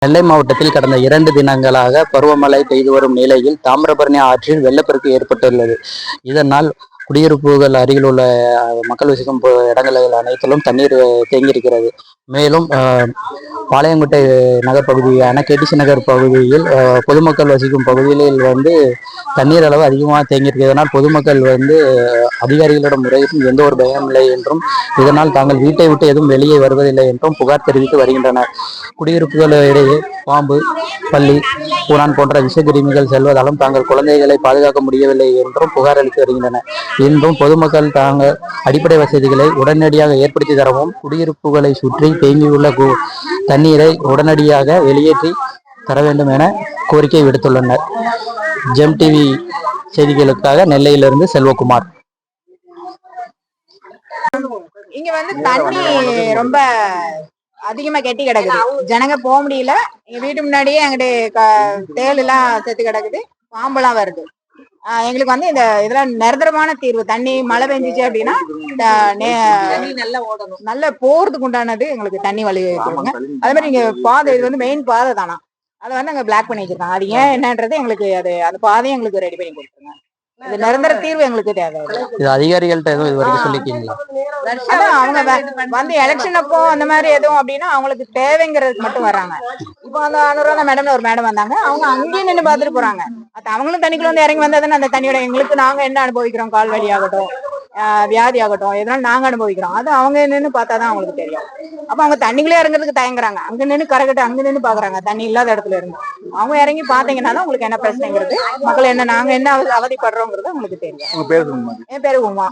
நெல்லை மாவட்டத்தில் கடந்த 2 தினங்களாக பருவமழை பெய்து வரும் நிலையில் தாமிரபரணி ஆற்றில் வெள்ளப்பெருக்கு ஏற்பட்டுள்ளது. இதனால் குடியிருப்புகள் அருகில் உள்ள மக்கள் வசிக்கும் இடங்களில் அனைத்திலும் தண்ணீர் தேங்கியிருக்கிறது. மேலும் பாளையங்கோட்டை நகர் பகுதியான கேடிசி நகர் பகுதியில் பொதுமக்கள் வசிக்கும் பகுதிகளில் தண்ணீர் அளவு அதிகமாக தேங்கியிருக்கிறது. இதனால் பொதுமக்கள் அதிகாரிகளிடம் முறையிட்டும் எந்த ஒரு பயம் இல்லை என்றும், இதனால் தாங்கள் வீட்டை விட்டு எதுவும் வெளியே வருவதில்லை என்றும் புகார் தெரிவித்து வருகின்றனர். குடியிருப்புகளிடையே பாம்பு, பல்லி, பூரான் போன்ற விஷக்கிருமிகள் செல்வதாலும் தாங்கள் குழந்தைகளை பாதுகாக்க முடியவில்லை என்றும் புகார் அளித்து வருகின்றனர். இன்றும் பொதுமக்கள் தாங்கள் அடிப்படை வசதிகளை உடனடியாக ஏற்படுத்தி தரவும், குடியிருப்புகளை சுற்றி தேங்கியுள்ள தண்ணீரை உடனடியாக வெளியேற்றி தர வேண்டும் என கோரிக்கை விடுத்துள்ளனர். ஜெம் டிவி செய்திகளுக்காக நெல்லையிலிருந்து செல்வகுமார். இங்க தண்ணி ரொம்ப அதிகமா கெட்டி கிடக்குது. ஜனங்க போக முடியல. எங்க வீட்டு முன்னாடியே எங்கிட்ட தேள் எல்லாம் செத்து கிடக்குது, பாம்பெல்லாம் வருது. எங்களுக்கு இந்த இதுல நிரந்தரமான தீர்வு. தண்ணி மழை பெஞ்சிச்சு அப்படின்னா நல்ல போறதுக்கு உண்டானது எங்களுக்கு தண்ணி வழி வைக்கணுங்க. அதே மாதிரி இங்க பாதை, இது மெயின் பாதை தானா, அதை அங்க பிளாக் பண்ணி வச்சிருக்காங்க. அது ஏன் என்னன்றது எங்களுக்கு அந்த பாதையும் எங்களுக்கு ரெடி பண்ணி கொடுத்துருங்க. இது நிரந்தர தீர்வு எங்களுக்கு தேவை. இது அதிகாரிகள்ட்ட எதுவும் இது வரைக்கும் சொல்லிருக்கீங்களா? அவங்க எலெக்ஷன் அப்போ அந்த மாதிரி எதுவும் அப்படின்னா அவங்களுக்கு தேவைங்கிறதுக்கு மட்டும் வர்றாங்க. இப்போ அந்த அனுராதா மேடம்னு ஒரு மேடம் வந்தாங்க. அவங்க அங்கேயும் நின்று பார்த்துட்டு போறாங்க. அவங்களும் தண்ணிக்குள்ள இறங்கி வந்தாதானே அந்த தண்ணியோட எங்களுக்கு நாங்க என்ன அனுபவிக்கிறோம், கால் வலி ஆகட்டும், வியாதி ஆகட்டும், எதனால நாங்க அனுபவிக்கிறோம், அது அவங்க நின்று பார்த்தாதான் அவங்களுக்கு தெரியும். அப்ப அவங்க தண்ணிக்குள்ளே இறங்குறதுக்கு தயங்குறாங்க. அங்க நின்று கரைக்கட்டு அங்க நின்று பாக்குறாங்க, தண்ணி இல்லாத இடத்துல இருந்து. அவங்க இறங்கி பாத்தீங்கன்னா தான் உங்களுக்கு என்ன பிரச்சனைங்கிறது, மக்கள் என்ன நாங்க என்ன அவதிப்படுறோங்கிறது உங்களுக்கு தெரியும். என் பேரு உமா.